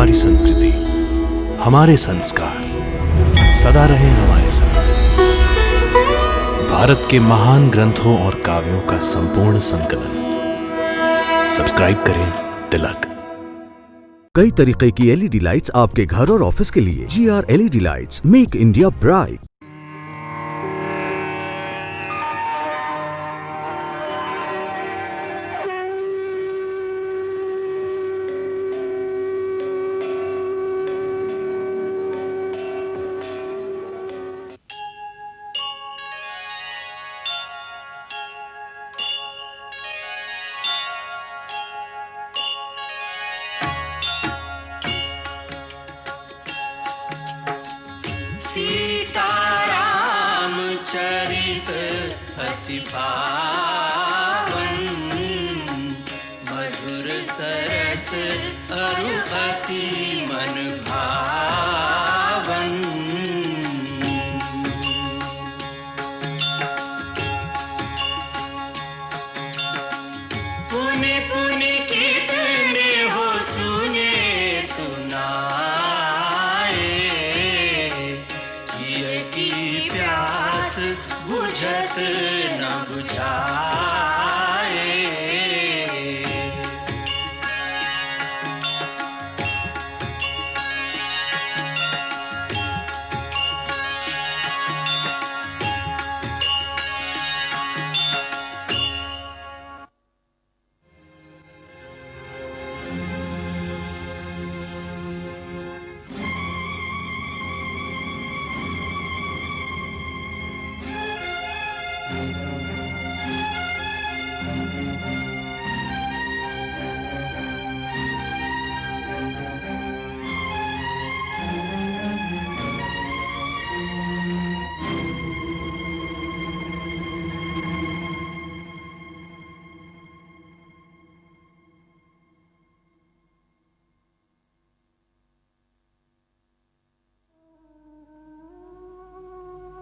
हमारी संस्कृति, हमारे संस्कार सदा रहे हमारे साथ। भारत के महान ग्रंथों और काव्यों का संपूर्ण संकलन। सब्सक्राइब करें तिलक। कई तरीके की एलईडी लाइट्स आपके घर और ऑफिस के लिए। GR LED lights, make India bright. Sitaram चरित अति पावन, मधुर सरस अरु अति मन भावन। पुनि पुनि कितने हो सुने सुनाए, की प्यास बुझत न बुझाए।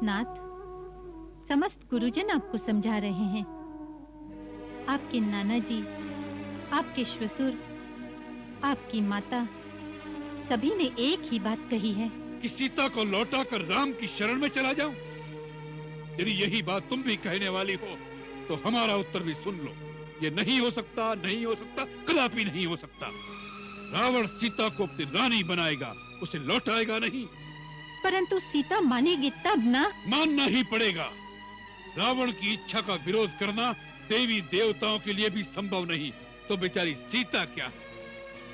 नाथ, समस्त गुरुजन आपको समझा रहे हैं। आपके नाना जी, आपके श्वशुर, आपकी माता, सभी ने एक ही बात कही है कि सीता को लौटाकर राम की शरण में चला जाऊं। यदि यही बात तुम भी कहने वाली हो तो हमारा उत्तर भी सुन लो। ये नहीं हो सकता, नहीं हो सकता, कदापि नहीं हो सकता। रावण सीता को अपनी रानी बनाएगा, उसे लौटाएगा नहीं। परंतु सीता मानेगी तब ना। मानना ही पड़ेगा। रावण की इच्छा का विरोध करना देवी देवताओं के लिए भी संभव नहीं, तो बेचारी सीता क्या।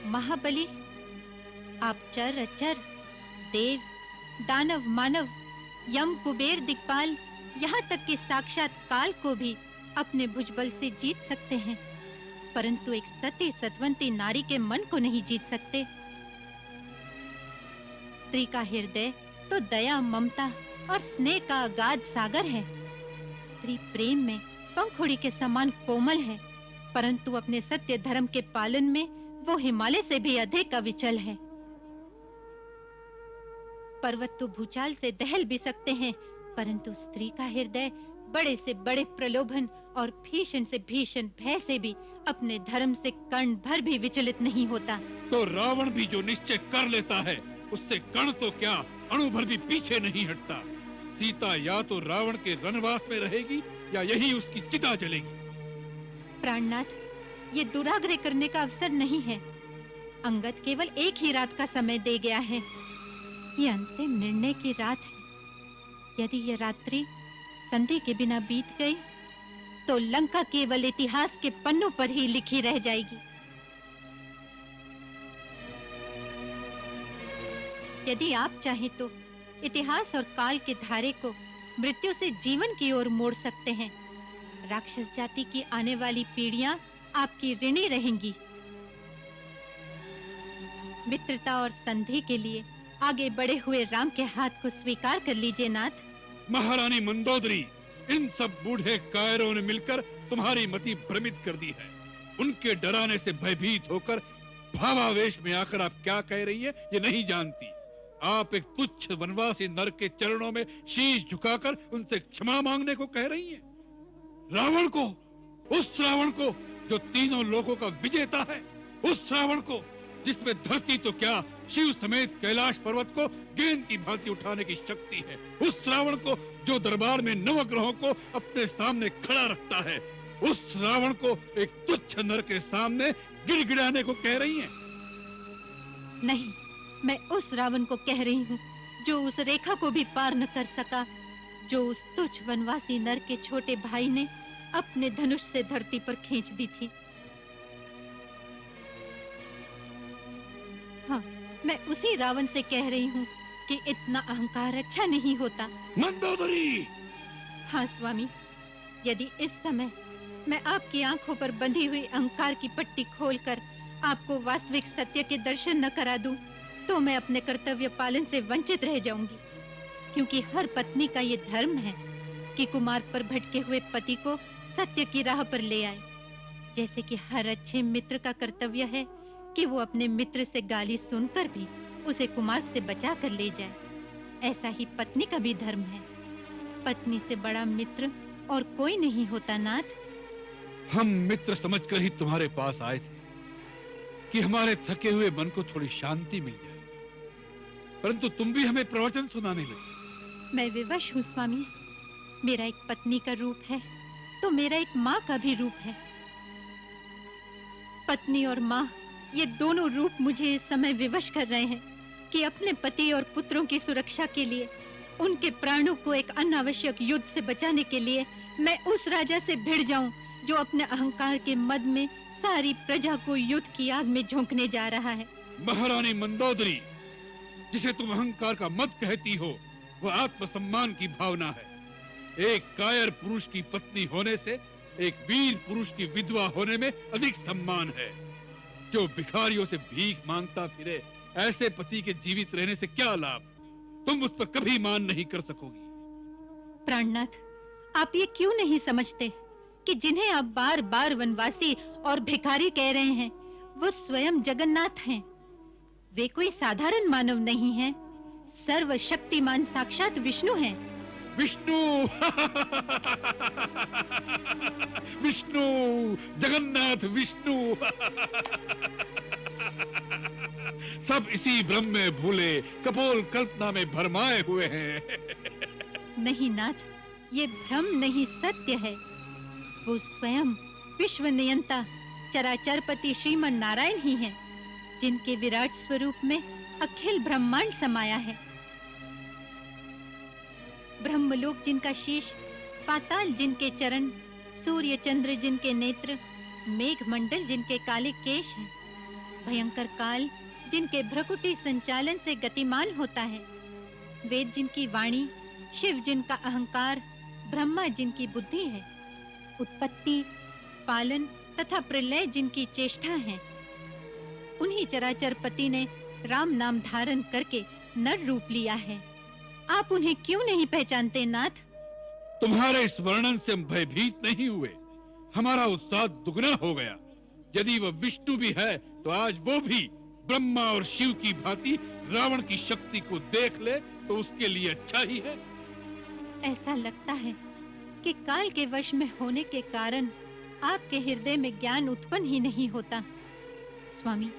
महाबली, आप चर अचर, देव, दानव, मानव, यम, कुबेर, दिक्पाल, यहाँ तक कि साक्षात काल को भी अपने भुजबल से जीत सकते हैं, परंतु एक सती सतवंती नारी के मन को नहीं जीत सकते। स्त्री का हृदय तो दया, ममता और स्नेह का अगाध सागर है। स्त्री प्रेम में पंखुड़ी के समान कोमल है, परंतु अपने सत्य धर्म के पालन में वो हिमालय से भी अधिक अविचल है। पर्वत तो भूचाल से दहल भी सकते हैं, परंतु स्त्री का हृदय बड़े से बड़े प्रलोभन और भीषण से भीषण भय से भी अपने धर्म से कण भर भी विचलित नहीं होता। तो रावण भी जो निश्चय कर लेता है, उससे कण तो क्या, अणु भर भी पीछे नहीं हटता। सीता या तो रावण के वनवास में रहेगी या यही उसकी चिता जलेगी। प्राणनाथ, ये दुराग्रह करने का अवसर नहीं है। अंगद केवल एक ही रात का समय दे गया है। ये अंतिम निर्णय की रात है। यदि ये रात्रि संधि के बिना बीत गई तो लंका केवल इतिहास के पन्नों पर ही लिखी रह जाएगी। यदि आप चाहें तो इतिहास और काल के धारे को मृत्यु से जीवन की ओर मोड़ सकते हैं। राक्षस जाति की आने वाली पीढ़ियां आपकी ऋणी रहेंगी। मित्रता और संधि के लिए आगे बढ़े हुए राम के हाथ को स्वीकार कर लीजिए नाथ। महारानी मंदोदरी, इन सब बूढ़े कायरों ने मिलकर तुम्हारी मति भ्रमित कर दी है। उनके डराने से भयभीत होकर भावावेश में आकर आप क्या कह रही है ये नहीं जानती। आप एक तुच्छ वनवासी नर के चरणों में शीश झुकाकर उनसे क्षमा मांगने को कह रही हैं। रावण को, उस रावण को जो तीनों लोगों का विजेता है, उस रावण को जिसमें धरती तो क्या, शिव समेत कैलाश पर्वत को गेंद की भांति उठाने की शक्ति है, उस रावण को जो दरबार में नवग्रहों को अपने सामने खड़ा रखता है, उस रावण को एक तुच्छ नर के सामने गिड़गिड़ाने को कह रही हैं? नहीं, मैं उस रावण को कह रही हूँ जो उस रेखा को भी पार न कर सका, जो उस तुच्छ वनवासी नर के छोटे भाई ने अपने धनुष से धरती पर खींच दी थी। हाँ, मैं उसी रावण से कह रही हूँ कि इतना अहंकार अच्छा नहीं होता। मंदोदरी! हाँ स्वामी, यदि इस समय मैं आपकी आंखों पर बंधी हुई अहंकार की पट्टी खोलकर आपको वास्तविक सत्य के दर्शन न करा दूं, तो मैं अपने कर्तव्य पालन से वंचित रह जाऊंगी। क्योंकि हर पत्नी का ये धर्म है कि कुमार्ग पर भटके हुए पति को सत्य की राह पर ले आए, जैसे कि हर अच्छे मित्र का कर्तव्य है कि वो अपने मित्र से गाली सुनकर भी उसे कुमार्ग से बचा कर ले जाए। ऐसा ही पत्नी का भी धर्म है। पत्नी से बड़ा मित्र और कोई नहीं होता नाथ। हम मित्र समझकर ही तुम्हारे पास आए थे कि हमारे थके हुए मन को थोड़ी शांति मिल जाए, परंतु तुम भी हमें प्रवचन सुनाने लगे। मैं विवश हूँ स्वामी। मेरा एक पत्नी का रूप है तो मेरा एक माँ का भी रूप है। पत्नी और माँ, ये दोनों रूप मुझे इस समय विवश कर रहे हैं कि अपने पति और पुत्रों की सुरक्षा के लिए, उनके प्राणों को एक अनावश्यक युद्ध से बचाने के लिए मैं उस राजा से भिड़ जाऊं जो अपने अहंकार के मद में सारी प्रजा को युद्ध की आग में झोंकने जा रहा है। महारानी मंदोदरी, जिसे तुम अहंकार का मद कहती हो, वह आत्मसम्मान की भावना है। एक कायर पुरुष की पत्नी होने से एक वीर पुरुष की विधवा होने में अधिक सम्मान है। जो भिखारियों से भीख मांगता फिरे, ऐसे पति के जीवित रहने से क्या लाभ? तुम उस पर कभी मान नहीं कर सकोगी। प्राणनाथ, आप ये क्यों नहीं समझते कि जिन्हें आप बार बार वनवासी और भिखारी कह रहे हैं, वो स्वयं जगन्नाथ हैं। वे कोई साधारण मानव नहीं हैं, सर्वशक्तिमान साक्षात विष्णु हैं। विष्णु! विष्णु! जगन्नाथ विष्णु! सब इसी भ्रम में भूले, कपोल कल्पना में भरमाए हुए हैं। नहीं नाथ, ये भ्रम नहीं, सत्य है। वो स्वयं विश्व नियंता चराचरपति श्रीमन नारायण ही हैं, जिनके विराट स्वरूप में अखिल ब्रह्मांड समाया है। ब्रह्मलोक जिनका शीश, पाताल जिनके चरण, सूर्य चंद्र जिनके नेत्र, मेघमंडल जिनके काले केश हैं, भयंकर काल जिनके भ्रकुटी संचालन से गतिमान होता है, वेद जिनकी वाणी, शिव जिनका अहंकार, ब्रह्मा जिनकी बुद्धि है, उत्पत्ति, पालन तथा प्रलय जिनकी चेष्टा है, उन्हीं चराचर पति ने राम नाम धारण करके नर रूप लिया है। आप उन्हें क्यों नहीं पहचानते नाथ? तुम्हारे इस वर्णन से हम भयभीत नहीं हुए, हमारा उत्साह दुगना हो गया। यदि वह विष्णु भी है तो आज वो भी ब्रह्मा और शिव की भांति रावण की शक्ति को देख ले तो उसके लिए अच्छा ही है। ऐसा लगता है कि काल के वश में होने के कारण आपके हृदय में ज्ञान उत्पन्न ही नहीं होता। स्वामी,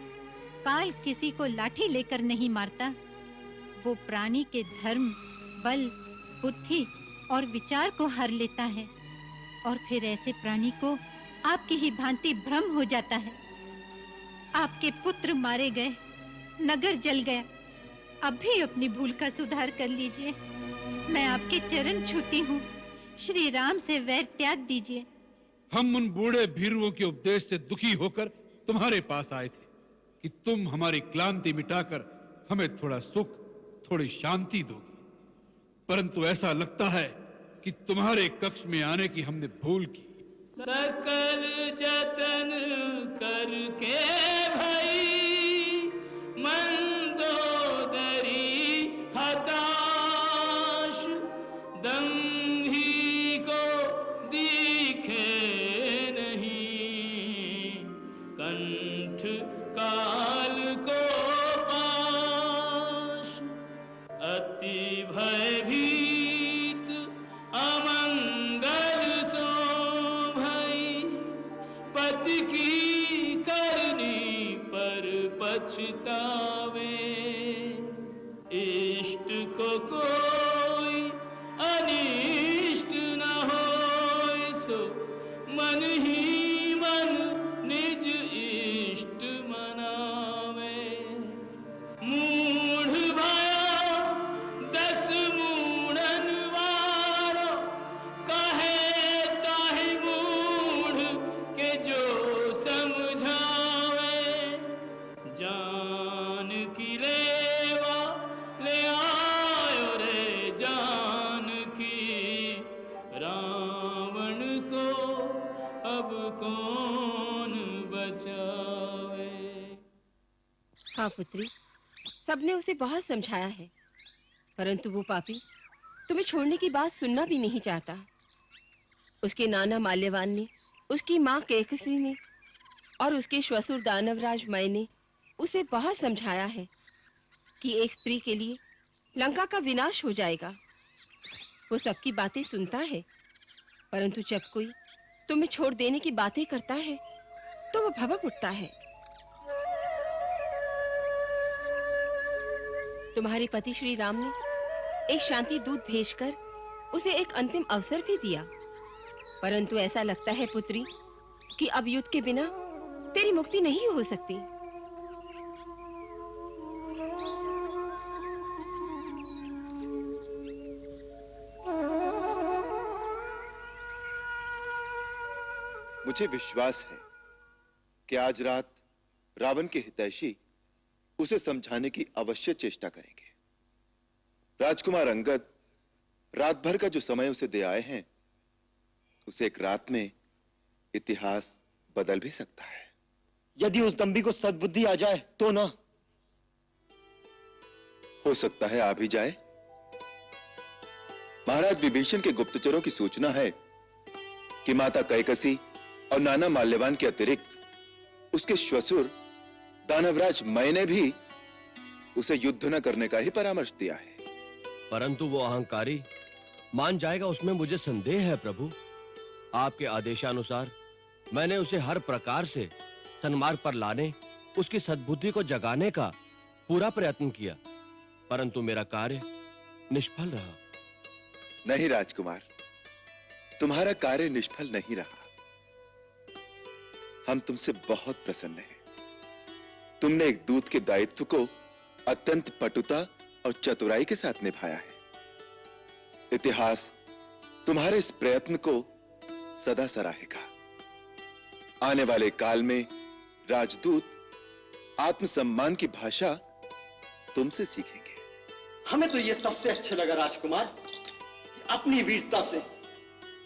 काल किसी को लाठी लेकर नहीं मारता, वो प्राणी के धर्म, बल, बुद्धि और विचार को हर लेता है, और फिर ऐसे प्राणी को आपकी ही भांति भ्रम हो जाता है। आपके पुत्र मारे गए, नगर जल गया, अब भी अपनी भूल का सुधार कर लीजिए। मैं आपके चरण छूती हूँ, श्री राम से वैर त्याग दीजिए। हम उन बूढ़े भीरुओं के उपदेश से दुखी होकर तुम्हारे पास आए थे कि तुम हमारी क्लांति मिटाकर हमें थोड़ा सुख, थोड़ी शांति दोगी, परंतु ऐसा लगता है कि तुम्हारे कक्ष में आने की हमने भूल की। सकल जतन करके भई मंदोदरी हताश, दंभी को दिखे नहीं, कंठ काल को पाश, अति भयभीत अमंगल सो भई, पति की करनी पर पछतावे। इष्ट को कोई अनिष्ट न होए, सो मन ही मन निज इष्ट मनावे। मूढ़ भया 10 मूढ़न वारो, कहे ताहि मूढ़ के जो समझावे। जान की लेवा ले आयो रे जान की, रावण को अब कौन बचावे। हाँ पुत्री, सबने उसे बहुत समझाया है, परंतु वो पापी तुम्हें छोड़ने की बात सुनना भी नहीं चाहता। उसके नाना माल्यवान ने, उसकी माँ कैकसी ने और उसके श्वशुर दानवराज मय ने उसे बहुत समझाया है कि एक स्त्री के लिए लंका का विनाश हो जाएगा। वो सबकी बातें सुनता है, परंतु जब कोई तुम्हें छोड़ देने की बातें करता है तो वो भभक उठता है। तुम्हारे पति श्री राम ने एक शांति दूत भेजकर उसे एक अंतिम अवसर भी दिया, परंतु ऐसा लगता है पुत्री कि अब युद्ध के बिना तेरी मुक्ति नहीं हो सकती। मुझे विश्वास है कि आज रात रावण के हितैषी उसे समझाने की अवश्य चेष्टा करेंगे। राजकुमार अंगद रात भर का जो समय उसे दे आए हैं, उसे एक रात में इतिहास बदल भी सकता है। यदि उस दंभी को सद्बुद्धि आ जाए तो ना। हो सकता है आ भी जाए। महाराज विभीषण के गुप्तचरों की सूचना है कि माता कैकसी और नाना माल्यवान के अतिरिक्त उसके श्वशुर दानवराज मय ने भी उसे युद्ध न करने का ही परामर्श दिया है। परंतु वो अहंकारी मान जाएगा, उसमें मुझे संदेह है प्रभु। आपके आदेशानुसार मैंने उसे हर प्रकार से सन्मार्ग पर लाने, उसकी सद्बुद्धि को जगाने का पूरा प्रयत्न किया, परंतु मेरा कार्य निष्फल रहा। नहीं राजकुमार, तुम्हारा कार्य निष्फल नहीं रहा। हम तुमसे बहुत प्रसन्न हैं। तुमने एक दूत के दायित्व को अत्यंत पटुता और चतुराई के साथ निभाया है। इतिहास तुम्हारे इस प्रयत्न को सदा सराहेगा। आने वाले काल में राजदूत आत्मसम्मान की भाषा तुमसे सीखेंगे। हमें तो यह सबसे अच्छा लगा राजकुमार, कि अपनी वीरता से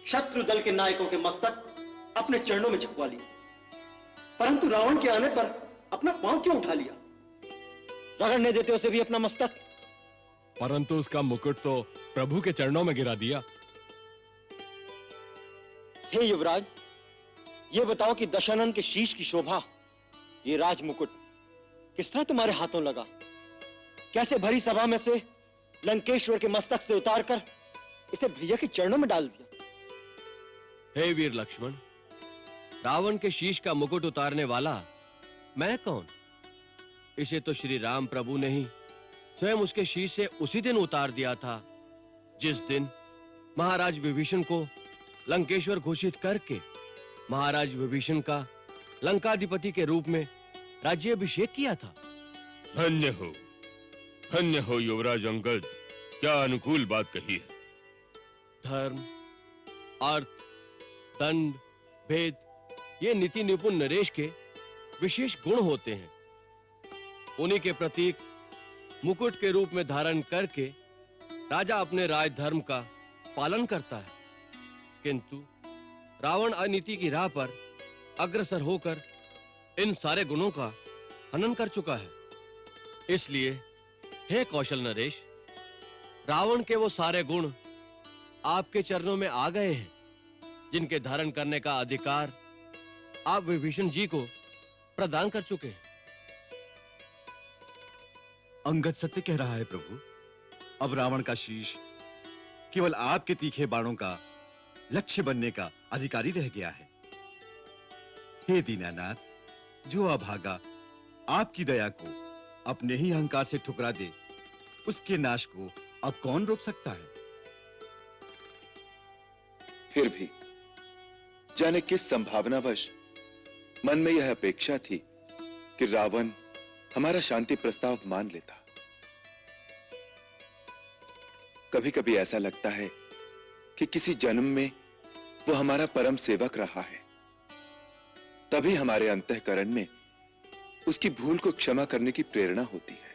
शत्रु दल के नायकों के मस्तक अपने चरणों में झुकवा लिए, परंतु रावण के आने पर अपना पांव क्यों उठा लिया? रगड़ने देते उसे भी अपना मस्तक। परंतु उसका मुकुट तो प्रभु के चरणों में गिरा दिया। हे युवराज, ये बताओ कि दशानन के शीश की शोभा, ये राज मुकुट किस तरह तुम्हारे हाथों लगा? कैसे भरी सभा में से लंकेश्वर के मस्तक से उतारकर इसे भैया के चरणों में डाल दिया? हे वीर लक्ष्मण, रावण के शीश का मुकुट उतारने वाला मैं कौन? इसे तो श्री राम प्रभु ने ही स्वयं उसके शीश से उसी दिन उतार दिया था, जिस दिन महाराज विभीषण को लंकेश्वर घोषित करके महाराज विभीषण का लंकाधिपति के रूप में राज्याभिषेक किया था। धन्य हो युवराज अंगद, क्या अनुकूल बात कही है। धर्म, अर्थ, दंड, भेद, ये नीति निपुण नरेश के विशेष गुण होते हैं। उन्हीं के प्रतीक मुकुट के रूप में धारण करके राजा अपने राज धर्म का पालन करता है, किंतु रावण अनीति की राह पर अग्रसर होकर इन सारे गुणों का हनन कर चुका है। इसलिए हे कौशल नरेश, रावण के वो सारे गुण आपके चरणों में आ गए हैं, जिनके धारण करने का अधिकार आप विभीषण जी को प्रदान कर चुके हैं। अंगद सत्य कह रहा है प्रभु। अब रावण का शीश केवल आपके तीखे बाणों का लक्ष्य बनने का अधिकारी रह गया है। हे दीनानाथ, जो अभागा आपकी दया को अपने ही अहंकार से ठुकरा दे, उसके नाश को अब कौन रोक सकता है? फिर भी जाने किस संभावनावश मन में यह अपेक्षा थी कि रावण हमारा शांति प्रस्ताव मान लेता। कभी कभी ऐसा लगता है कि किसी जन्म में वो हमारा परम सेवक रहा है, तभी हमारे अंतःकरण में उसकी भूल को क्षमा करने की प्रेरणा होती है।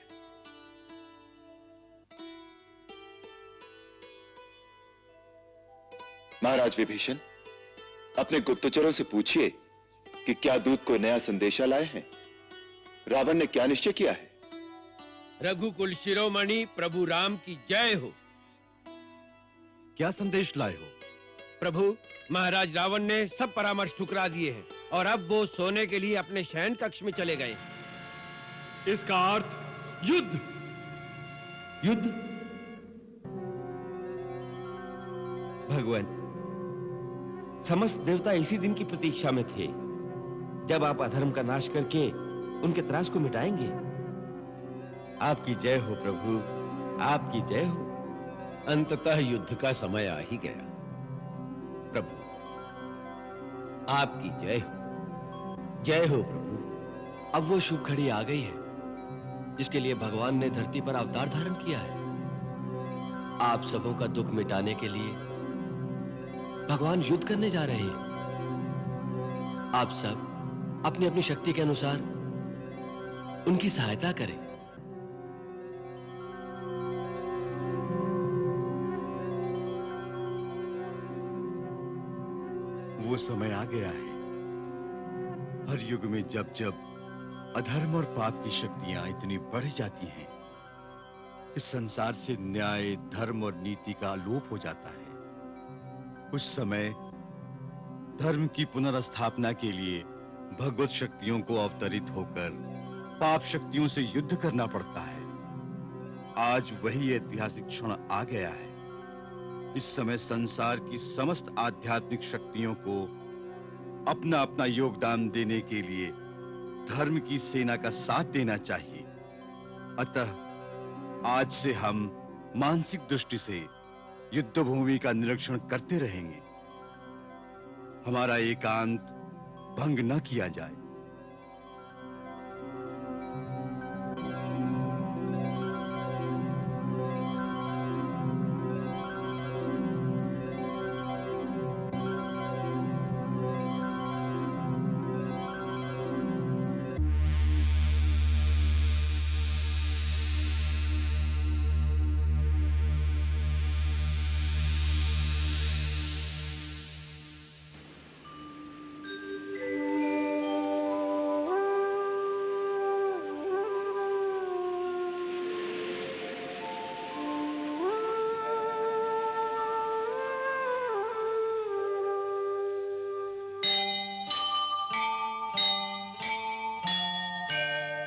महाराज विभीषण, अपने गुप्तचरों से पूछिए कि क्या दूत को नया संदेशा लाए हैं। रावण ने क्या निश्चय किया है? रघुकुल शिरोमणि प्रभु राम की जय हो। क्या संदेश लाए हो? प्रभु, महाराज रावण ने सब परामर्श ठुकरा दिए हैं और अब वो सोने के लिए अपने शयन कक्ष में चले गए हैं। इसका अर्थ युद्ध। युद्ध? भगवान, समस्त देवता इसी दिन की प्रतीक्षा में थे जब आप अधर्म का नाश करके उनके त्रास को मिटाएंगे। आपकी जय हो प्रभु, आपकी जय हो। अंततः युद्ध का समय आ ही गया। प्रभु, आपकी जय हो। जय हो प्रभु। अब वो शुभ घड़ी आ गई है जिसके लिए भगवान ने धरती पर अवतार धारण किया है। आप सबों का दुख मिटाने के लिए भगवान युद्ध करने जा रहे हैं। आप सब अपनी अपनी शक्ति के अनुसार उनकी सहायता करें। वो समय आ गया है। हर युग में जब जब अधर्म और पाप की शक्तियां इतनी बढ़ जाती हैं कि संसार से न्याय, धर्म और नीति का लोप हो जाता है, उस समय धर्म की पुनर्स्थापना के लिए भगवत शक्तियों को अवतरित होकर पाप शक्तियों से युद्ध करना पड़ता है। आज वही ऐतिहासिक क्षण आ गया है। इस समय संसार की समस्त आध्यात्मिक शक्तियों को अपना अपना योगदान देने के लिए धर्म की सेना का साथ देना चाहिए। अतः आज से हम मानसिक दृष्टि से युद्ध भूमि का निरीक्षण करते रहेंगे। हमारा एकांत भंग न किया जाए।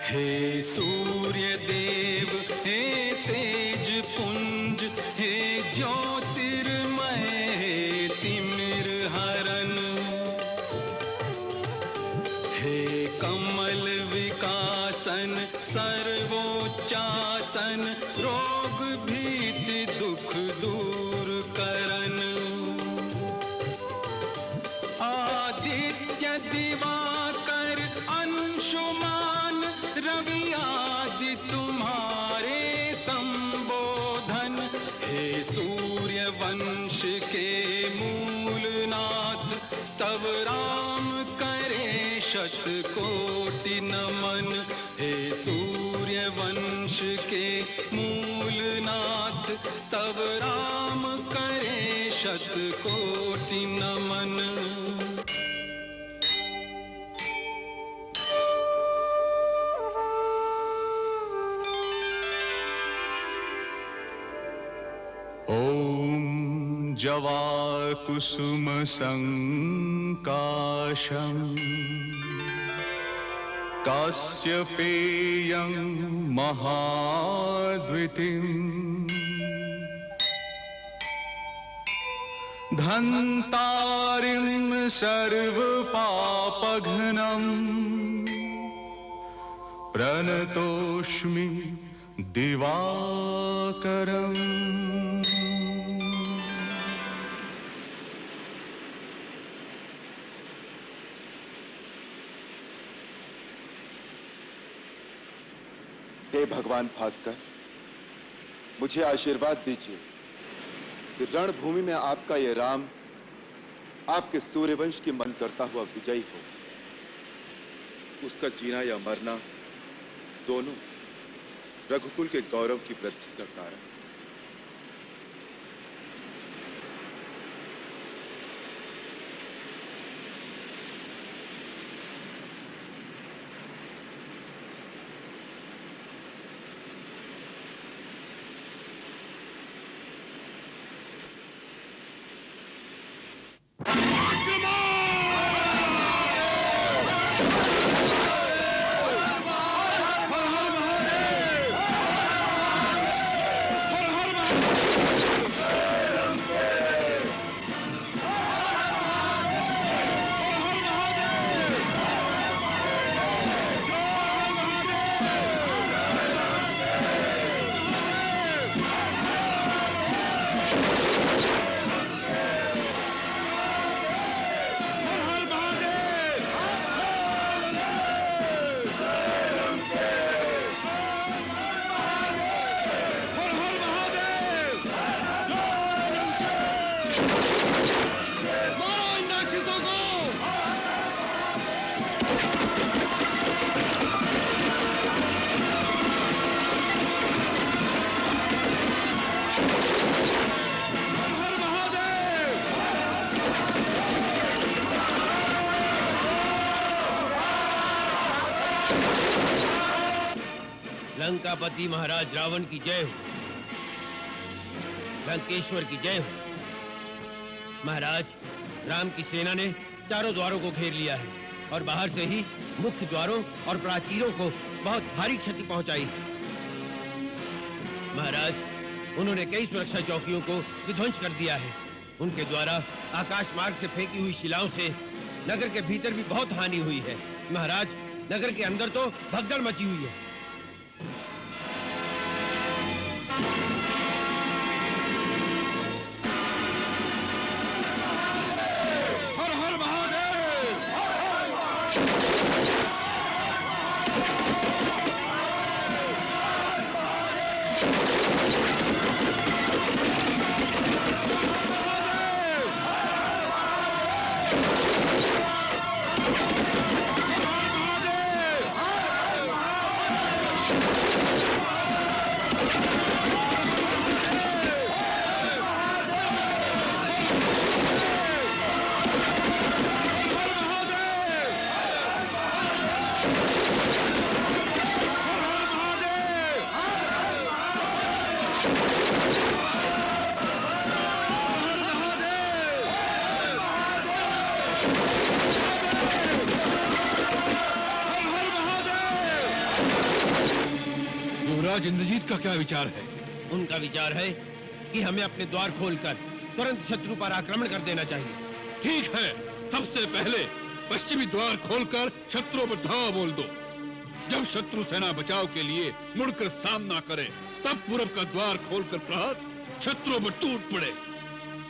हे सूर्य देव, हे तेज पुंज, हे ज्योतिर्मय, हे तिमिर हरण, हे कमल विकासन, सर्वोच्चासन, रोग भीति दुख दूर करन, आदित्य दिवाकर अंशुमान, रवि आदि तुम्हारे संबोधन, हे सूर्य वंश के मूलनाथ, तब राम करे शतकोटि नमन, हे सूर्य वंश के मूलनाथ, तब राम करे शतकोटि नमन। ॐ जवाकुसुम संकाशं कास्यपेयं महाद्वितीम् धन्तारिं सर्वपापघ्नं प्रणतोष्मि दिवाकरम्। हे भगवान भास्कर, मुझे आशीर्वाद दीजिए कि रणभूमि में आपका ये राम आपके सूर्यवंश की मन करता हुआ विजयी हो। उसका जीना या मरना दोनों रघुकुल के गौरव की वृद्धि का कारण। लंकापति महाराज रावण की जय हो। लंकेश्वर की जय हो। महाराज, राम की सेना ने चारों द्वारों को घेर लिया है और बाहर से ही मुख्य द्वारों और प्राचीरों को बहुत भारी क्षति पहुंचाई है। महाराज, उन्होंने कई सुरक्षा चौकियों को विध्वंस कर दिया है। उनके द्वारा आकाश मार्ग से फेंकी हुई शिलाओं से नगर के भीतर भी बहुत हानि हुई है। महाराज, नगर के अंदर तो भगदड़ मची हुई है। युवराज इंद्रजीत का क्या विचार है? उनका विचार है कि हमें अपने द्वार खोलकर तुरंत शत्रु पर आक्रमण कर देना चाहिए। ठीक है, सबसे पहले पश्चिमी द्वार खोलकर शत्रुओं पर धावा बोल दो। जब शत्रु सेना बचाव के लिए मुड़कर सामना करे, तब पूरब का द्वार खोलकर प्रहार शत्रुओं पर टूट पड़े।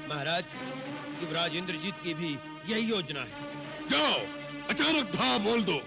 महाराज, युवराज इंद्रजीत की भी यही योजना है। जाओ, अचानक धावा बोल दो।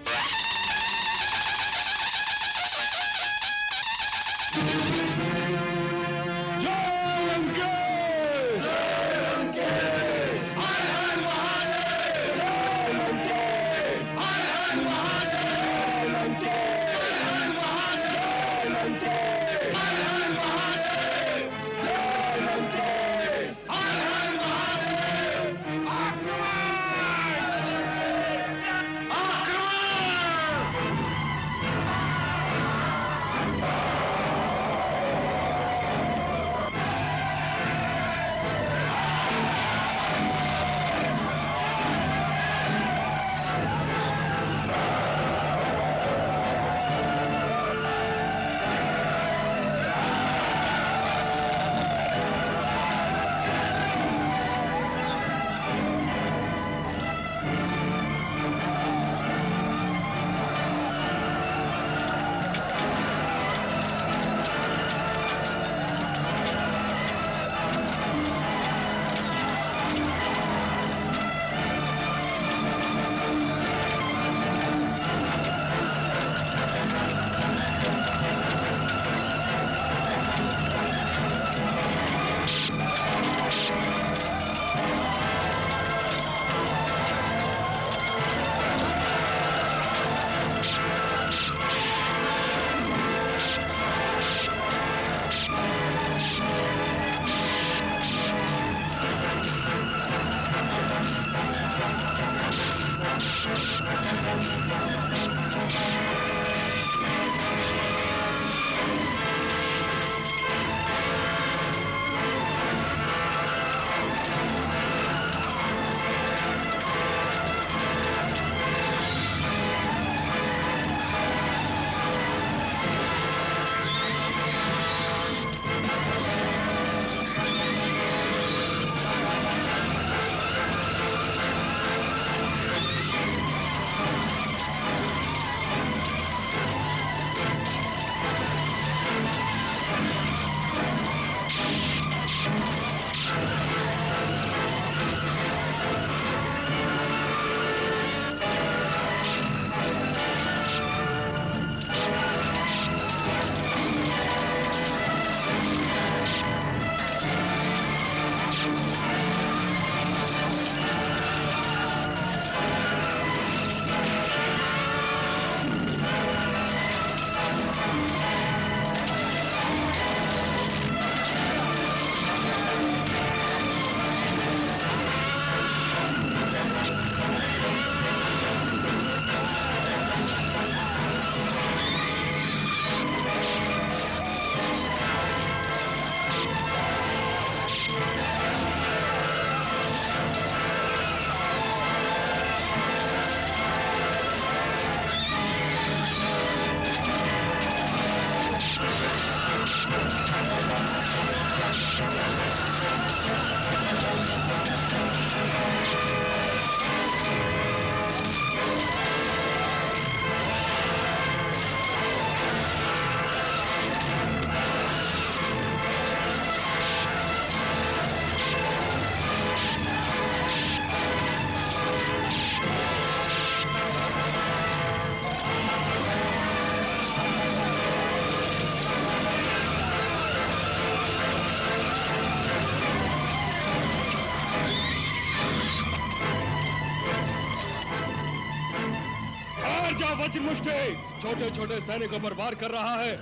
वज्रमुष्टि छोटे छोटे सैनिकों पर वार कर रहा है।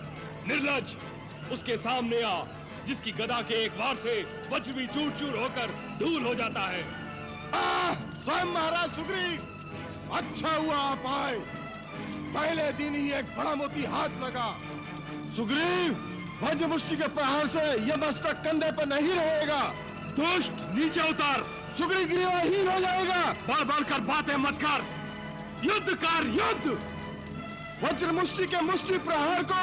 निर्लज, उसके सामने आ, जिसकी गदा के एक वार से वज्र भी चूर चूर होकर धूल हो जाता है। स्वयं महाराज सुग्रीव, अच्छा हुआ आप आए। पहले दिन ही एक बड़ा मोती हाथ लगा। सुग्रीव, वज्रमुष्टि के प्रहार से यह मस्तक कंधे पर नहीं रहेगा। दुष्ट, नीचे उतर। सुग्रीव ग्रीवाहीन हो जाएगा। बढ़ बढ़ कर बातें मत कर, युद्ध कर, युद्ध। वज्रमुष्टि के मुष्टि प्रहार को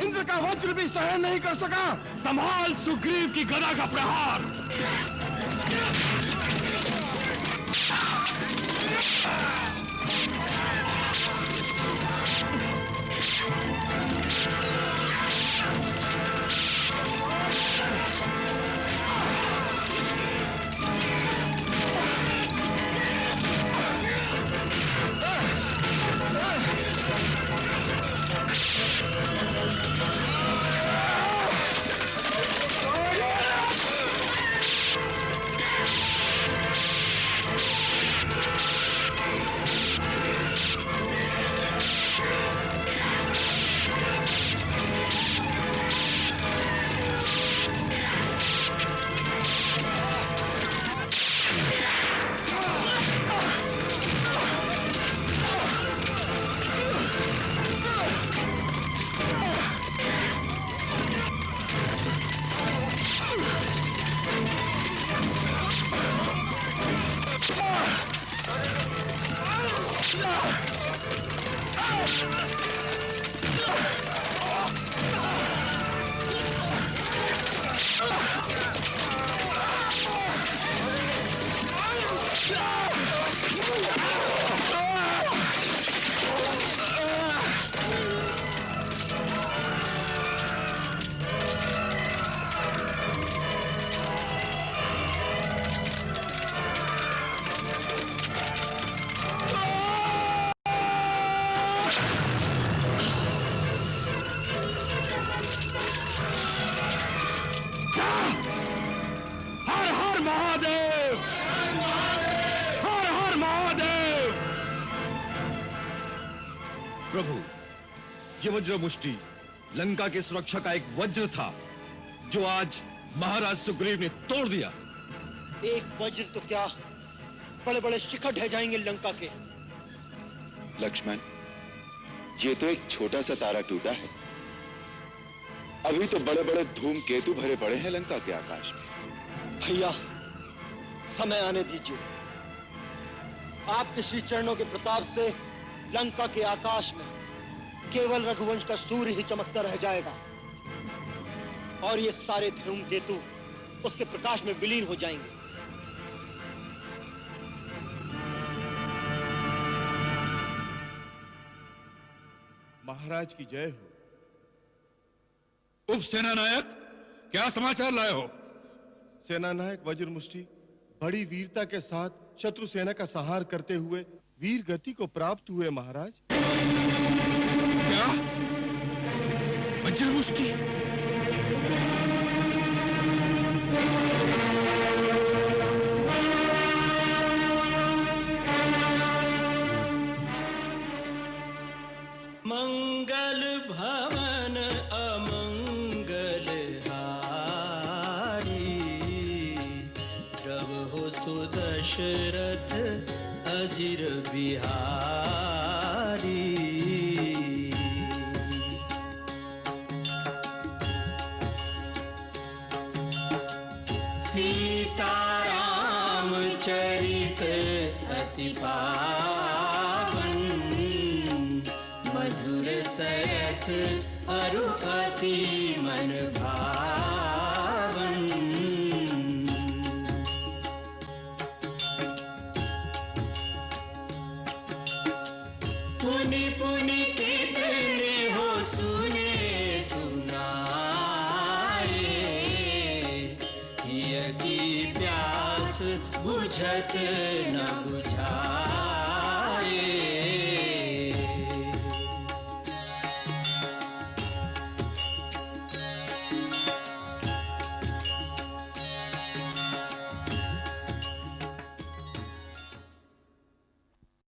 इंद्र का वज्र भी सहन नहीं कर सका। संभाल सुग्रीव की गदा का प्रहार। प्रभु, ये वज्रमुष्टि लंका की सुरक्षा का एक वज्र था जो आज महाराज सुग्रीव ने तोड़ दिया। एक वज्र तो क्या, बड़े बड़े शिखर ढह जाएंगे लंका के। लक्ष्मण, ये तो एक छोटा सा तारा टूटा है। अभी तो बड़े बड़े धूमकेतु भरे पड़े हैं लंका के आकाश में। भैया, समय आने दीजिए। आपके श्री चरणों के प्रताप से लंका के आकाश में केवल रघुवंश का सूर्य ही चमकता रह जाएगा और ये सारे धूमकेतु उसके प्रकाश में विलीन हो जाएंगे। महाराज की जय हो। उप सेनानायक, क्या समाचार लाए हो? सेनानायक वज्रमुष्टि बड़ी वीरता के साथ शत्रु सेना का संहार करते हुए वीर गति को प्राप्त हुए महाराज। क्या? वज्रमुष्टि? मंगल भवन अमंगल हारी, प्रभु सुदशरथ अजिर बिहारी। सीताराम चरित अति पावन, मधुर सरस अरु अति मन भावन। पुनि पुनि कितने हो सुने सुनाए, हिय की प्यास बुझत न बुझाए।